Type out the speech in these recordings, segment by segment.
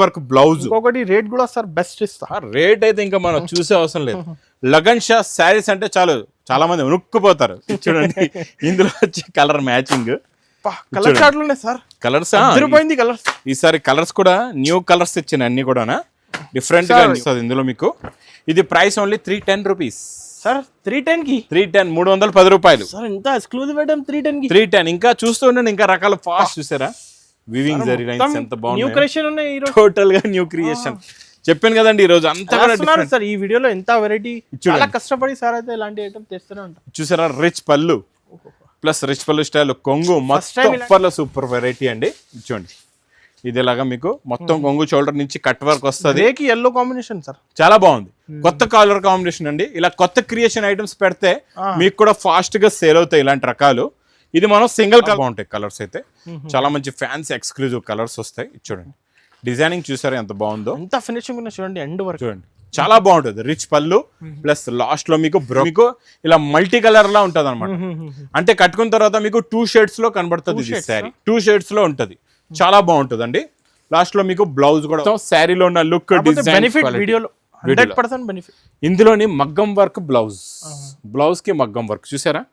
Work blouse. ఇంకొకటి rate కూడా sir best ఇస్తా. రేట్ అయితే ఇంకా మనం చూసే అవసరం లేదు. లగన్ షా శారీస్ అంటే చాలా మంది ఉనుక్కుపోతారు. చూడండి ఇందులో వచ్చి కలర్ మ్యాచింగ్ కలర్ చార్ట్ లోనే సార్ కలర్స్ కలర్స్. ఈసారి కలర్స్ కూడా న్యూ కలర్స్ ఇచ్చిన అన్ని కూడా డిఫరెంట్ గా ఇస్తుంది ఇందులో మీకు. ఇది ప్రైస్ ఓన్లీ 310 రూపీస్ సార్. 310 కి 310 310 రూపాయలు సార్. ఎంత ఎక్స్క్లూజివ్ ఐటమ్ 310 కి 310. ఇంకా చూస్తూ ఉండండి ఇంకా రకాల ఫాస్ట్ చూసారా వివింగ్ జరీ లైన్స్ ఎంత బాగుంది. న్యూ క్రియేషన్ ఉన్నాయి ఈ రోజు, టోటల్ గా న్యూ క్రియేషన్. చెప్పాను కదండి ఈ రోజు అంతా కూడా సార్. ఈ వీడియోలో ఎంత వెరైటీ, చాలా కష్టపడి సార్ అయితే ఇలాంటి ఐటమ్ తెస్తూనే ఉంటాం. చూసారా రిచ్ పళ్ళు ప్లస్ రిచ్ పళ్ళు స్టైల్ కొంగు మొత్తం సూపర్ వెరైటీ అండి. చూడండి ఇది ఇలాగా మీకు మొత్తం కొంగు షోల్డర్ నుంచి కట్ వర్క్ వస్తుంది. ఎల్లో కాంబినేషన్ సార్ చాలా బాగుంది. కొత్త కలర్ కాంబినేషన్ అండి. ఇలా కొత్త క్రియేషన్ ఐటమ్స్ పెడితే మీకు కూడా ఫాస్ట్ గా సేల్ అవుతాయి ఇలాంటి రకాలు. ఇది మనం సింగిల్ కలర్ బాగుంటాయి కలర్స్ అయితే. చాలా మంచి ఫ్యాన్సీ ఎక్స్క్లూజివ్ కలర్స్ వస్తాయి. చూడండి డిజైనింగ్ చూసారా ఎంత బాగుందో, ఎంత ఫినిషింగ్ ఉన్నా చూడండి. ఎండ్ వరకు చూడండి చాలా బాగుంటుంది. రిచ్ పళ్ళు ప్లస్ లాస్ట్ లో మీకు ఇలా మల్టీ కలర్ లా ఉంటది అనమాట. అంటే కట్టుకున్న తర్వాత మీకు 2 షేడ్స్ లో కనబడుతుంది. ఇది శారీ 2 షేడ్స్ లో ఉంటది. చాలా బాగుంటుంది అండి. లాస్ట్ లో మీకు బ్లౌజ్ కూడా శారీలో ఉన్న లుక్ డిజైన్ వీడియోలో 100% బెనిఫిట్. ఇందులోని మగ్గం వర్క్ బ్లౌజ్ కి మగ్గం వర్క్ చూసారా.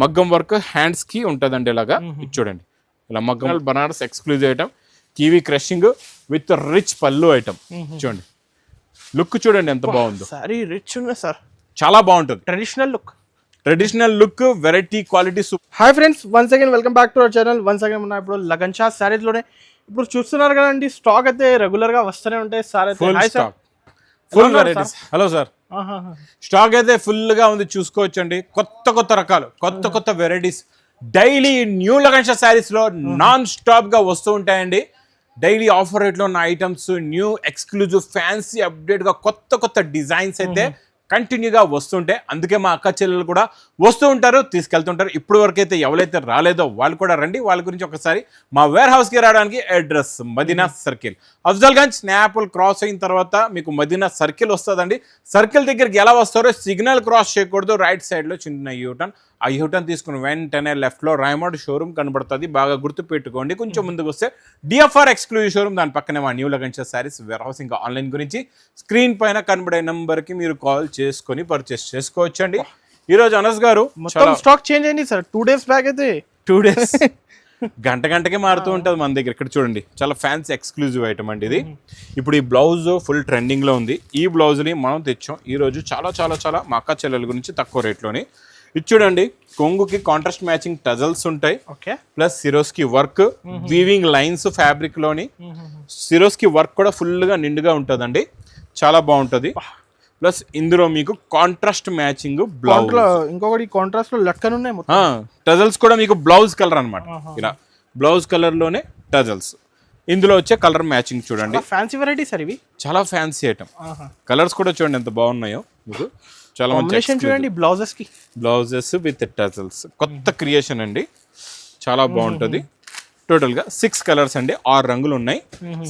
మగ్గం వర్క్ హ్యాండ్స్ కి ఉంటదండి ఇలాగా. ఇది చూడండి ఇలా మగ్గం Banaras exclusive item, kiwi crushing with rich పళ్ళు ఐటమ్. చూడండి లుక్ చూడండి ఎంత బాగుందో. సారీ రిచ్ ఉంది సార్, చాలా బాగుంటుంది. Traditional look variety quality. Hi friends, once again welcome back to our channel. Once again మనం ఇప్పుడు లగన్ షా శారీస్ లోనే ఇప్పుడు చూస్తున్నారు కదండి. స్టాక్ అయితే రెగ్యులర్ గా వస్తూనే ఉంటాయి సార్. అయితే full varieties. Hello sir, stock అయితే ఫుల్ గా ఉంది చూసుకోవచ్చు అండి. కొత్త రకాలు, కొత్త varieties daily new Lagan Shah saris లో నాన్ స్టాప్ గా వస్తూ ఉంటాయండి. డైలీ ఆఫర్ రేట్ లో ఉన్న items, new exclusive fancy update గా కొత్త డిజైన్స్ అయితే కంటిన్యూగా వస్తుంటే, అందుకే మా అక్క చెల్లెలు కూడా వస్తూ ఉంటారు, తీసుకెళ్తుంటారు. ఇప్పుడు వరకు అయితే ఎవరైతే రాలేదో వాళ్ళు కూడా రండి. వాళ్ళ గురించి ఒకసారి మా వేర్ హౌస్కి రావడానికి అడ్రస్ మదీనా సర్కిల్, అఫ్జల్గంజ్ స్నాపుల్ క్రాస్ అయిన తర్వాత మీకు మదీనా సర్కిల్ వస్తుందండి. సర్కిల్ దగ్గరికి ఎలా వస్తారో సిగ్నల్ క్రాస్ చేయకూడదు. రైట్ సైడ్లో చిన్న యూటర్న్, ఆ యూటర్న్ తీసుకుని వెంటనే లెఫ్ట్లో రైమౌండ్ షోరూమ్ కనబడుతుంది. బాగా గుర్తు పెట్టుకోండి. కొంచెం ముందుకు వస్తే డిఎఫ్ఆర్ ఎక్స్క్లూజివ్ షోరూమ్, దాని పక్కనే మా new Lagan Shah sarees warehouse. ఇంకా ఆన్లైన్ గురించి స్క్రీన్ పైన కనబడే నెంబర్కి మీరు కాల్ చేసుకొని పర్చేస్ చేసుకోవచ్చు అండి. ఈరోజు అనస్ గారు స్టాక్ చేంజ్ అయింది సార్. 2 days బ్యాక్ అయితే 2 days గంటకే మారుతూ ఉంటుంది మన దగ్గర. ఇక్కడ చూడండి చాలా ఫ్యాన్సీ ఎక్స్క్లూజివ్ ఐటమ్ అండి ఇది. ఇప్పుడు ఈ బ్లౌజ్ ఫుల్ ట్రెండింగ్లో ఉంది. ఈ బ్లౌజ్ని మనం తెచ్చాం ఈరోజు చాలా మా అక్క చెల్లెల గురించి తక్కువ రేట్లోని. ఇది చూడండి కొంగుకి కాంట్రాస్ట్ మ్యాచింగ్ టజల్స్ ఉంటాయి. Plus Swarovski work, weaving lines fabric లోని. సిరోస్కి వర్క్ కూడా ఫుల్ గా నిండుగా ఉంటుందండి. చాలా బాగుంటుంది. ప్లస్ ఇందులో మీకు కాంట్రాస్ట్ మ్యాచింగ్ బ్లౌజ్, ఇంకొకటి కాంట్రాస్ట్ లో లెక్కనున్నాయి. టజల్స్ కూడా మీకు బ్లౌజ్ కలర్ అనమాట. ఇలా బ్లౌజ్ కలర్ లోనే టజల్స్. ఇందులో వచ్చే కలర్ మ్యాచింగ్ చూడండి. ఫ్యాన్సీ వెరైటీ సార్ ఇవి, చాలా ఫ్యాన్సీ ఐటమ్. కలర్స్ కూడా చూడండి ఎంత బాగున్నాయో మీకు. చాలా మంచి చూడండి బ్లౌజెస్ విత్ టజల్స్. కొత్త క్రియేషన్ అండి, చాలా బాగుంటుంది. టోటల్ గా 6 కలర్స్ అండి, 6 రంగులు ఉన్నాయి.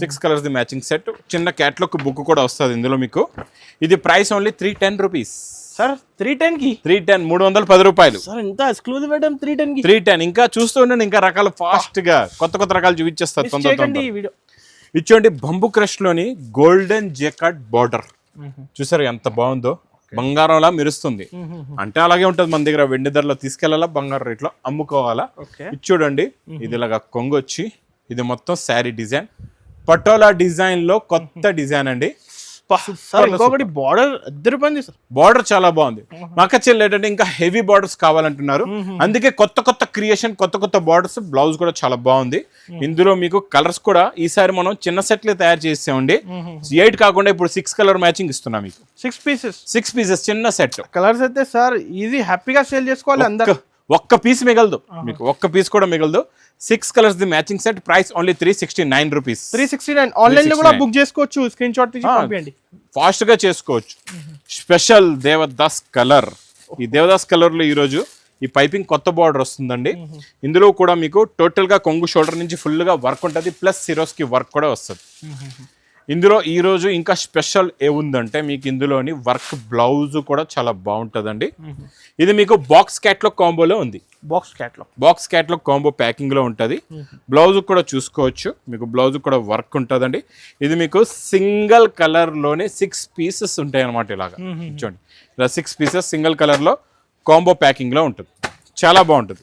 6 కలర్స్ ది మ్యాచింగ్ సెట్. చిన్న క్యాట్లాగ్ బుక్ కూడా వస్తుంది ఇందులో మీకు. ఇది ప్రైస్ ఓన్లీ 310 రూపీస్ సార్. 310 కి 310 రూపాయలు సార్. ఎంత ఎక్స్క్లూజివ్ ఐటమ్ 310 కి 310. ఇంకా చూస్తూ ఉండండి ఇంకా రకాలు ఫాస్ట్ గా కొత్త రకాలు చూపించేస్తారు తొందరగా. ఇచ్చోండి బంబు క్రష్ లోని గోల్డెన్ జెకార్డ్ బార్డర్ చూసారు ఎంత బాగుందో. బంగారంలా మెరుస్తుంది. అంటే అలాగే ఉంటుంది మన దగ్గర. వెండి ధరలో తీసుకెళ్లాలా, బంగారం రేట్లో అమ్ముకోవాలా. ఇది చూడండి ఇది ఇలాగా కొంగు వచ్చి, ఇది మొత్తం శారీ డిజైన్, పటోలా డిజైన్ లో కొత్త డిజైన్ అండి. బార్డర్ చాలా బాగుంది. మాకు చెల్లేటంటే ఇంకా హెవీ బార్డర్స్ కావాలంటున్నారు. అందుకే కొత్త క్రియేషన్, కొత్త బార్డర్స్. బ్లౌజ్ కూడా చాలా బాగుంది. ఇందులో మీకు కలర్స్ కూడా ఈసారి మనం చిన్న సెట్లు తయారు చేసామండి. 8 కాకుండా ఇప్పుడు 6 కలర్ మ్యాచింగ్ ఇస్తున్నాం మీకు. 6 పీసెస్ చిన్న సెట్. కలర్స్ అయితే సార్ ఈజీ హ్యాపీగా సేల్ చేసుకోవాలి. అందరూ ఒక్క పీస్ మిగలదు మీకు, ఒక్క పీస్ కూడా మిగలదు. 6 colours the matching set. Price only 369 rupees. 369. Online లో కూడా బుక్ చేసుకోవచ్చు. స్క్రీన్ షాట్ తీసి పంపియండి, ఫాస్ట్ గా చేసుకోవచ్చు. Special Devdas colour. ఈ దేవదాస్ కలర్ లో ఈరోజు ఈ పైపింగ్ కొత్త బార్డర్ వస్తుందండి. ఇందులో కూడా మీకు టోటల్ గా కొంగు షోల్డర్ నుంచి ఫుల్ గా వర్క్ ఉంటుంది. ప్లస్ సిరోస్ కి వర్క్ కూడా వస్తుంది. ఇందులో ఈ రోజు ఇంకా స్పెషల్ ఏముందంటే మీకు ఇందులోని వర్క్ బ్లౌజ్ కూడా చాలా బాగుంటుందండి. ఇది మీకు బాక్స్ క్యాట్లాగ్ కాంబోలో ఉంది. బాక్స్ క్యాట్లాగ్ కాంబో ప్యాకింగ్ లో ఉంటుంది. బ్లౌజ్ కూడా చూసుకోవచ్చు, మీకు బ్లౌజ్ కూడా వర్క్ ఉంటుందండి. ఇది మీకు సింగిల్ కలర్ లోనే 6 పీసెస్ ఉంటాయి అన్నమాట. ఇలాగా చూడండి, ఇలా 6 పీసెస్ సింగిల్ కలర్ లో కాంబో ప్యాకింగ్ లో ఉంటుంది. చాలా బాగుంటుంది.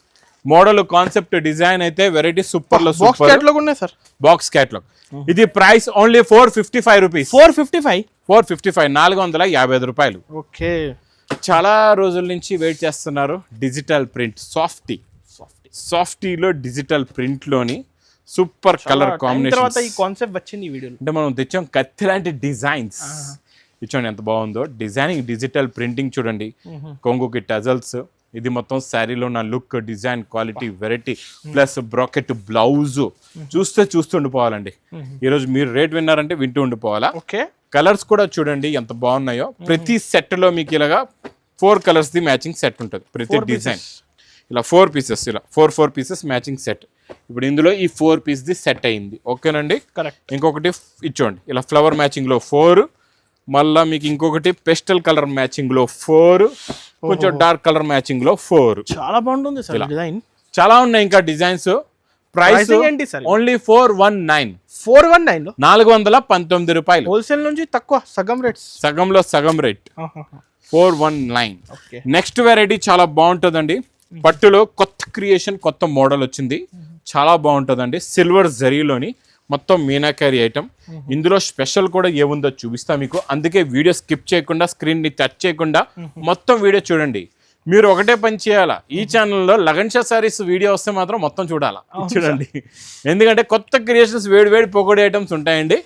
మోడల్ కాన్సెప్ట్ డిజైన్ అయితే వెరైటీ సూపర్ లో సూపర్. బాక్స్ క్యాట్లాగ్ ఇది ప్రైస్ ఓన్లీ 455 రూపీస్. 455 455 రూపాయలు. ఓకే, చాలా రోజుల నుంచి వెయిట్ చేస్తున్నారు. డిజిటల్ ప్రింట్ సాఫ్టీలో డిజిటల్ ప్రింట్ లోని సూపర్ కలర్ కాంబినేషన్. ఈ కాన్సెప్ట్ వచ్చింది ఈ వీడియోలో. అంటే మనం తెచ్చాం కత్తి లాంటి డిజైన్స్. చూడండి ఎంత బాగుందో డిజైనింగ్. డిజిటల్ ప్రింటింగ్ చూడండి, కొంగుకి టజల్స్. ఇది మొత్తం శారీలో నా look, design, quality, variety plus bracket blouse చూస్తుండిపోవాలండి. ఈరోజు మీరు రేట్ విన్నారంటే వింటూ ఉండిపోవాలా. ఓకే, కలర్స్ కూడా చూడండి ఎంత బాగున్నాయో. ప్రతి సెట్ లో మీకు ఇలాగా 4 కలర్స్ ది మ్యాచింగ్ సెట్ ఉంటుంది. ప్రతి డిజైన్ ఇలా 4 పీసెస్, ఇలా 4 పీసెస్ మ్యాచింగ్ సెట్. ఇప్పుడు ఇందులో ఈ 4 పీస్ ది సెట్ అయింది. ఓకేనండి, కరెక్ట్. ఇంకొకటి ఇచ్చోండి ఇలా ఫ్లవర్ మ్యాచింగ్ లో 4, మళ్ళా మీకు ఇంకొకటి పెస్టల్ కలర్ మ్యాచింగ్ లో 4, కొంచెం డార్క్ కలర్ మ్యాచింగ్ లో 4. చాలా బాగుంటుంది సార్ డిజైన్. చాలా ఉన్నాయి ఇంకా డిజైన్స్. ప్రైస్ ఏంటి సార్? ఓన్లీ 419. 419 రూపాయలు. హోల్సేల్ నుంచి తక్కువ, సగం రేట్స్. సగంలో సగం రేట్ 419. నెక్స్ట్ వెరైటీ చాలా బాగుంటుందండి. పట్టులో కొత్త క్రియేషన్, కొత్త మోడల్ వచ్చింది. చాలా బాగుంటుందండి. సిల్వర్ జరీలోని మొత్తం మీనాకారి ఐటమ్. ఇందులో స్పెషల్ కూడా ఏముందో చూపిస్తా మీకు. అందుకే వీడియో స్కిప్ చేయకుండా, స్క్రీన్ ని టచ్ చేయకుండా మొత్తం వీడియో చూడండి. మీరు ఒకటే పని చేయాలా, ఈ ఛానల్లో లగన్ షా సారీస్ వీడియో వస్తే మాత్రం మొత్తం చూడాలా. చూడండి, ఎందుకంటే కొత్త క్రియేషన్స్, వేడి పొగడి ఐటమ్స్ ఉంటాయండి.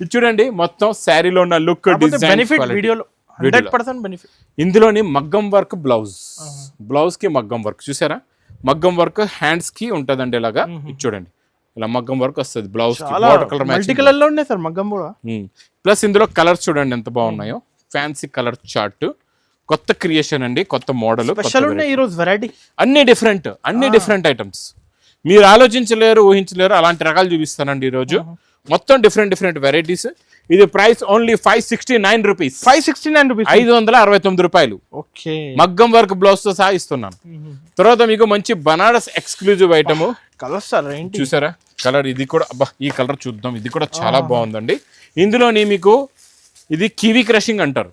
ఇది చూడండి, మొత్తం శారీలో ఉన్న లుక్, డిజైన్, వీడియోలో 100% బెనిఫిట్. ఇందులోని మగ్గం వర్క్ బ్లౌజ్ కి మగ్గం వర్క్ చూసారా? మగ్గం వర్క్ హ్యాండ్స్ కి ఉంటదండి. ఇలాగా ఇది చూడండి, ఇలా మగ్గం వర్క్ వస్తుంది బ్లౌజ్ కి. వాటర్ కలర్ మల్టీ కలర్ లో ఉన్నాయి సార్ మగ్గం కూడా. ప్లస్ ఇందులో కలర్స్ చూడండి ఎంత బాగున్నాయో. ఫ్యాన్సీ కలర్ చార్ట్, కొత్త క్రియేషన్ అండి, కొత్త మోడల్. అన్ని డిఫరెంట్ ఐటమ్స్. మీరు ఆలోచించలేరు, ఊహించలేరు అలాంటి రకాలు చూపిస్తానండి ఈ రోజు. మొత్తం డిఫరెంట్ వెరైటీస్. ఇది ప్రైస్ ఓన్లీ 569 రూపీస్. 569 రూపాయలు. ఓకే, మగ్గం వర్క్ బ్లౌజ్ తో సహా ఇస్తున్నాను. తర్వాత మీకు మంచి బనారస్ ఎక్స్క్లూజివ్ ఐటమ్. చూసారా కలర్? ఇది కూడా అబ్బా, ఈ కలర్ చూద్దాం. ఇది కూడా చాలా బాగుందండి. ఇందులోని మీకు ఇది కివీ క్రషింగ్ అంటారు.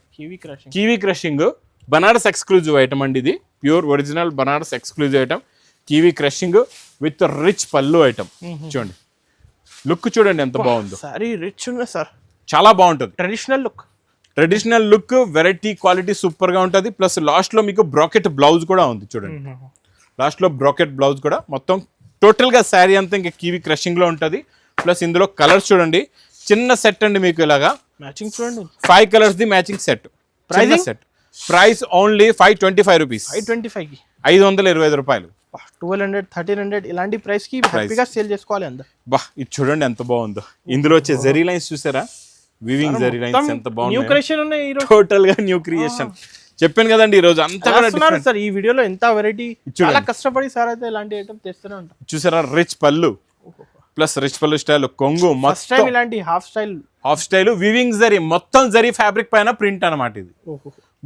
Kiwi crushing Banaras exclusive item అండి. ఇది pure original Banaras exclusive item. Kiwi crushing with rich పల్లు ఐటమ్. చూడండి లుక్ చూడండి ఎంత బాగుందో. సారీ రిచ్ ఉంది సార్, చాలా బాగుంటుంది. Traditional look, variety, quality super గా ఉంటుంది. ప్లస్ లాస్ట్ లో మీకు బ్రాకెట్ బ్లౌజ్ కూడా ఉంది చూడండి. లాస్ట్ లో బ్రాకెట్ బ్లౌజ్ కూడా. మొత్తం టోటల్ గా శారీ అంతా ఇంకా కివీ క్రషింగ్ లో ఉంటుంది. ప్లస్ ఇందులో కలర్స్ చూడండి, చిన్న సెట్ అండి మీకు ఇలాగా మ్యాచింగ్ చూడండి. 5 colours the matching set. Price only 525 rupees. 525 రూపాయలు. 1200, 1300 ఇలాంటి ప్రైస్ కి హ్యాపీగా సేల్ చేసుకోవాలి అందరూ. బా, ఇది చూడండి ఎంత బాగుందో. ఇందులో వచ్చే జరీ లైన్స్ చూసారా? వివింగ్ జరీ లైన్స్ ఎంత బాగుంది. న్యూ క్రియేషన్ ఉన్నాయి ఈ రోజు. టోటల్ గా న్యూ క్రియేషన్. చెప్పాను కదండి ఈ రోజు అంతా కూడా సార్. ఈ వీడియోలో ఎంత వెరైటీ, చాలా కష్టపడి సార్ అయితే ఇలాంటి ఐటమ్ తెస్తూనే ఉంటాం. చూసారా? రిచ్ పళ్ళు ప్లస్ రిచ్ పళ్ళు స్టైల్ కొంగు, మొత్తం ఇలాంటి హాఫ్ స్టైల్ వివింగ్ జరీ, మొత్తం జరీ ఫ్యాబ్రిక్ పైన ప్రింట్ అన్నమాట. ఇది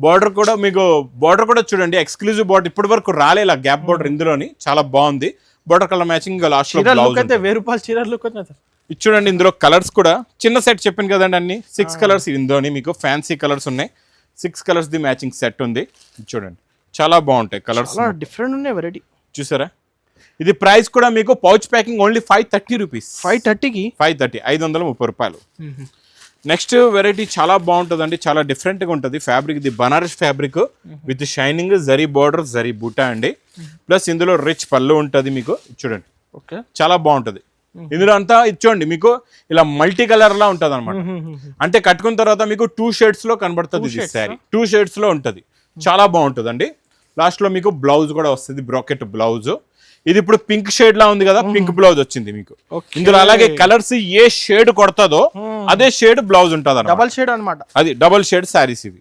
బార్డర్ కూడా మీకు, బార్డర్ కూడా చూడండి ఎక్స్క్లూజివ్ బార్డర్. ఇప్పటి వరకు రాలేలా గ్యాప్ బార్డర్ ఇందులోని. చాలా బాగుంది. Border colour matching. లాస్ట్ లో బ్లౌజ్ అయితే 1000 రూపాయలు చీర లుక్ ఉంది. ఇది చూడండి, ఇందులో కలర్స్ కూడా చిన్న సెట్ చెప్పాను కదండి, అన్ని 6 కలర్స్. ఇందులోని మీకు ఫ్యాన్సీ కలర్స్ ఉన్నాయి. 6 కలర్స్ ది మ్యాచింగ్ సెట్ ఉంది. చూడండి చాలా బాగుంటాయి కలర్స్, డిఫరెంట్ ఉన్నాయి వెరైటీ. చూసారా? ఇది ప్రైస్ కూడా మీకు పౌచ్ ప్యాకింగ్ ఓన్లీ 530 రూపీస్. 530 రూపాయలు. నెక్స్ట్ వెరైటీ చాలా బాగుంటుందండి, చాలా డిఫరెంట్ గా ఉంటుంది. ఫ్యాబ్రిక్ ఇది Banaras fabric with shining zari border, zari బూటా అండి. ప్లస్ ఇందులో రిచ్ పళ్ళు ఉంటుంది మీకు. చూడండి చాలా బాగుంటుంది. ఇందులో అంతా ఇచ్చోండి మీకు ఇలా మల్టీ కలర్ లా ఉంటది అనమాట. అంటే కట్టుకున్న తర్వాత మీకు 2 షేడ్స్ లో కనబడుతుంది. శారీ 2 షేడ్స్ లో ఉంటది. చాలా బాగుంటుందండి. లాస్ట్ లో మీకు బ్లౌజ్ కూడా వస్తుంది, బ్రాకెట్ బ్లౌజ్. ఇది ఇప్పుడు పింక్ షేడ్ లా ఉంది కదా, పింక్ బ్లౌజ్ వచ్చింది మీకు. ఇందులో అలాగే కలర్స్ ఏ షేడ్ కొడతాదో అదే షేడ్ బ్లౌజ్ ఉంటుంది. డబల్ షేడ్ అన్నమాట. అది డబల్ షేడ్ శారీస్ ఇవి.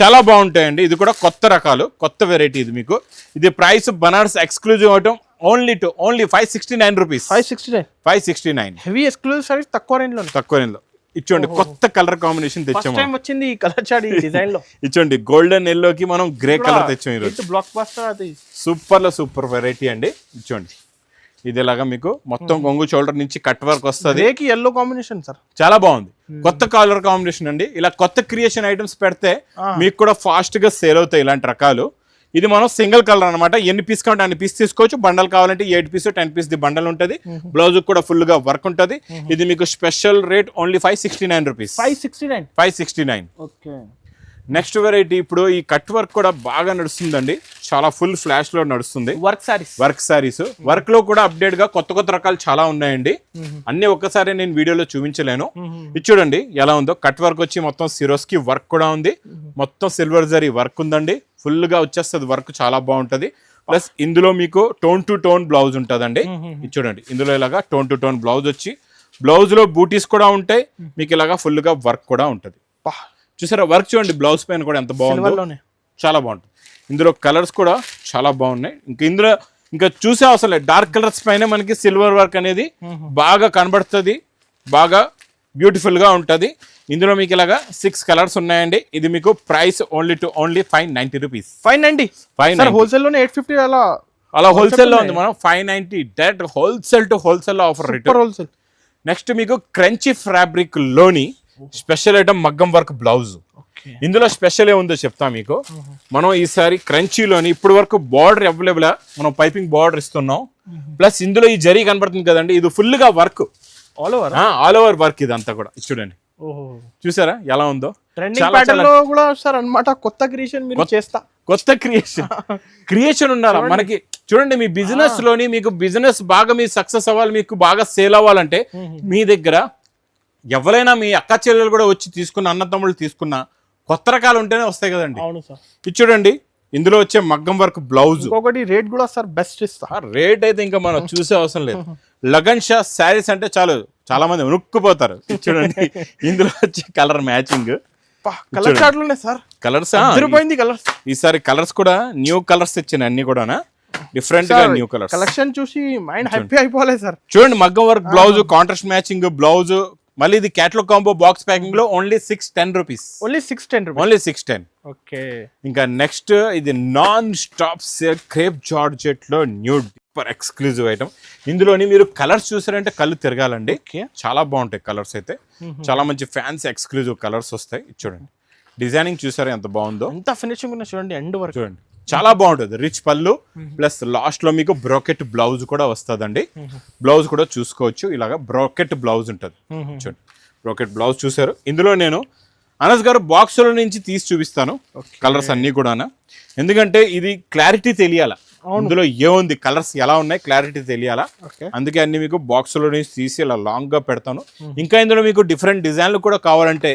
చాలా బాగుంటాయండి. ఇది కూడా కొత్త రకాలు, కొత్త వెరైటీ ఇది మీకు. ఇది price Banaras exclusive item only 569 rupees. 569 heavy exclusive saris తక్కువ రేంజ్ లో. ఇచ్చోండి కొత్త కలర్ కాంబినేషన్ ఫస్ట్ తెచ్చాము. టైం వచ్చింది ఈ కలర్ చాట్ ఈ డిజైన్ లో. ఇచ్చోండి గోల్డెన్ ఎల్లోకి మనం గ్రే కలర్ తెచ్చాం ఈరోజు. బ్లాక్ బస్టర్ అది సూపర్ వెరైటీ అండి. ఇచ్చోండి ఇది ఇలాగా మీకు మొత్తం కొంగు షోల్డర్ నుంచి కట్ వర్క్ వస్తుంది. గ్రేకి ఎల్లో కాంబినేషన్ సార్ చాలా బాగుంది. కొత్త కలర్ కాంబినేషన్ అండి. ఇలా కొత్త క్రియేషన్ ఐటమ్స్ పెడితే మీకు కూడా ఫాస్ట్ గా సేల్ అవుతాయి ఇలాంటి రకాలు. ఇది మనం సింగిల్ కలర్ అనమాట. ఎన్ని పీస్ కావాలంటే అన్ని పీస్ తీసుకోవచ్చు. బండల్ కావాలంటే 8 పీస్ 10 పీస్ ది బండల్ ఉంటుంది. బ్లౌజ్ కూడా ఫుల్ గా వర్క్ ఉంటుంది. ఇది మీకు special rate only 569 rupees. 569. Okay. Next variety ఇప్పుడు ఈ కట్ వర్క్ కూడా బాగా నడుస్తుందండి. చాలా ఫుల్ ఫ్లాష్ లో నడుస్తుంది. వర్క్ సారీస్ వర్క్ లో కూడా అప్డేట్ గా కొత్త రకాలు చాలా ఉన్నాయండి. అన్ని ఒక్కసారి నేను వీడియోలో చూపించలేను. ఇది చూడండి ఎలా ఉందో. కట్ వర్క్ వచ్చి మొత్తం సిరోస్కి వర్క్ కూడా ఉంది. మొత్తం సిల్వర్ జరీ వర్క్ ఉందండి. ఫుల్ గా వచ్చేస్తుంది వర్క్. చాలా బాగుంటది. ప్లస్ ఇందులో మీకు టోన్ టు టోన్ బ్లౌజ్ ఉంటుందండి. ఇది చూడండి ఇందులో ఇలాగా టోన్ టు టోన్ బ్లౌజ్ వచ్చి బ్లౌజ్ లో బూటీస్ కూడా ఉంటాయి. మీకు ఇలాగా ఫుల్ గా వర్క్ కూడా ఉంటది. చూసారా వర్క్ చూడండి. బ్లౌజ్ పైన కూడా ఎంత బాగుందో. చాలా బాగుంటుంది. ఇందులో కలర్స్ కూడా చాలా బాగున్నాయి. ఇందులో ఇంకా చూసే అవసరం లేదు. డార్క్ కలర్స్ పైన మనకి సిల్వర్ వర్క్ అనేది బాగా కనబడుతుంది. బాగా బ్యూటిఫుల్ గా ఉంటది. ఇందులో మీకు ఇలాగా 6 కలర్స్ ఉన్నాయండి. ఇది మీకు ప్రైస్ ఓన్లీ 590 రూపీస్. 590 హోల్సేల్ లోనే 850 అలా హోల్సేల్ లో ఉంది. మనం 590 direct wholesale to wholesale offer rate. Wholesale. Next మీకు క్రంచీ ఫ్యాబ్రిక్ లోని స్పెషల్ ఐటమ్ మగ్గం వర్క్ బ్లౌజ్. ఇందులో స్పెషల్ ఏముందో చెప్తా మీకు. మనం ఈసారి క్రంచీలోని ఇప్పుడు వరకు బార్డర్ అవైలబుల్ మనం పైపింగ్ బార్డర్ ఇస్తున్నాం. ప్లస్ ఇందులో ఈ జరీ కనబడుతుంది కదండి. ఇది ఫుల్ గా వర్క్ ఆల్ ఓవర్ వర్క్. ఇదంతా కూడా చూడండి. చూసారా ఎలా ఉందో. కొత్త క్రియేషన్ ఉండాలి మనకి. చూడండి మీ బిజినెస్ లోని మీకు బిజినెస్ బాగా మీ సక్సెస్ అవ్వాలి, మీకు బాగా సేల్ అవ్వాలంటే మీ దగ్గర ఎవరైనా మీ అక్క చెల్లెలు కూడా వచ్చి తీసుకున్న, అన్న తమ్ముళ్ళు తీసుకున్న కొత్త రకాలు ఉంటేనే వస్తాయి కదండి. ఇది చూడండి ఇందులో వచ్చే మగ్గం వర్క్ బ్లౌజ్. ఒకటి రేట్ కూడా సార్ బెస్ట్ ఇస్తా. రేట్ అయితే ఇంకా మనం చూసే అవసరం లేదు. లగన్ షా శారీస్ అంటే చాలా మంది ఉనుక్కుపోతారు. చూడండి ఇందులో వచ్చే కలర్ మ్యాచింగ్ కలర్స్. ఈసారి కలర్స్ కూడా న్యూ కలర్స్ తెచ్చిన అన్ని కూడా డిఫరెంట్ గా న్యూ కలర్స్. కలెక్షన్ చూసి మైండ్ హ్యాపీ అయిపోలేదు సార్. చూడండి మగ్గం work blouse, contrast matching blouse. మళ్ళీ ఇది క్యాటలాగ్ కాంబో బాక్స్ ప్యాకింగ్ లో ఓన్లీ 610 రూపీస్. ఓన్లీ 610. ఓకే. ఇంకా నెక్స్ట్ ఇది non stop sale crepe georgette లో న్యూ సూపర్ ఎక్స్క్లూజివ్ ఐటమ్. ఇందులోని మీరు కలర్స్ చూసారంటే కళ్ళు తిరగాలండి. చాలా బాగుంటాయి కలర్స్ అయితే. చాలా మంచి ఫ్యాన్సీ ఎక్స్క్లూజివ్ కలర్స్ వస్తాయి. చూడండి డిజైనింగ్ చూసారా ఎంత బాగుందో. ఎంత ఫినిషింగ్ ఉన్నా చూడండి. ఎండ్ వరకు చూడండి చాలా బాగుంటుంది. రిచ్ పళ్ళు ప్లస్ లాస్ట్ లో మీకు బ్రోకెట్ బ్లౌజ్ కూడా వస్తుందండి. బ్లౌజ్ కూడా చూసుకోవచ్చు. ఇలాగా బ్రోకెట్ బ్లౌజ్ ఉంటుంది. చూడండి బ్రోకెట్ బ్లౌజ్ చూసారు. ఇందులో నేను అనస్ గారు బాక్స్ లో నుంచి తీసి చూపిస్తాను కలర్స్ అన్ని కూడా. ఎందుకంటే ఇది క్లారిటీ తెలియాలా, ఇందులో ఏముంది కలర్స్ ఎలా ఉన్నాయి క్లారిటీ తెలియాలా. అందుకే అన్ని మీకు బాక్స్ లో నుంచి తీసి ఇలా లాంగ్ గా పెడతాను. ఇంకా ఇందులో మీకు డిఫరెంట్ డిజైన్లు కూడా కావాలంటే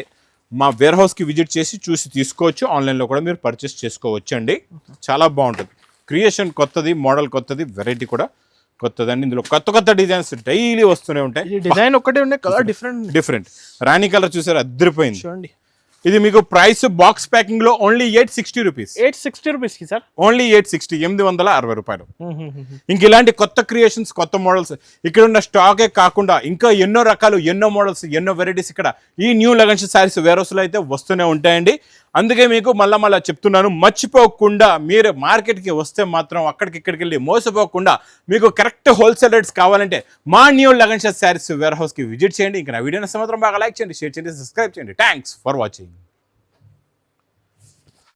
మా వేర్ హౌస్ కి విజిట్ చేసి చూసి తీసుకోవచ్చు. ఆన్లైన్ లో కూడా మీరు పర్చేస్ చేసుకోవచ్చు అండి. చాలా బాగుంటుంది. క్రియేషన్ కొత్తది, మోడల్ కొత్తది, వెరైటీ కూడా కొత్తదండి. ఇందులో కొత్త డిజైన్స్ డైలీ వస్తూనే ఉంటాయి. డిజైన్ ఒకటే ఉండే కలర్ డిఫరెంట్. రాణి కలర్ చూసారు అద్దరిపోయింది. చూడండి ఇది మీకు ప్రైస్ బాక్స్ ప్యాకింగ్ లో ఓన్లీ 860 రూపీస్. 860 రూపీస్ కి సార్. ఓన్లీ 860, 860 రూపాయలు. ఇంక ఇలాంటి కొత్త క్రియేషన్స్, కొత్త మోడల్స్ ఇక్కడ ఉన్న స్టాకే కాకుండా ఇంకా ఎన్నో రకాలు, ఎన్నో మోడల్స్, ఎన్నో వెరైటీస్ ఇక్కడ ఈ new Lagan sarees warehouse లో అయితే వస్తూనే ఉంటాయండి. అందుకే మీకు మళ్ళా చెప్తున్నాను, మర్చిపోకుండా మీరు మార్కెట్కి వస్తే మాత్రం ఇక్కడికి వెళ్ళి మోసపోకుండా మీకు కరెక్ట్ హోల్సేల్ రేట్స్ కావాలంటే మా న్యూ లగన్ శారీస్ వేర్ హౌస్కి విజిట్ చేయండి. ఇంకా నా వీడియోని మాత్రం బాగా లైక్ చేయండి, షేర్ చేయండి, సబ్స్క్రైబ్ చేయండి. Thanks for watching.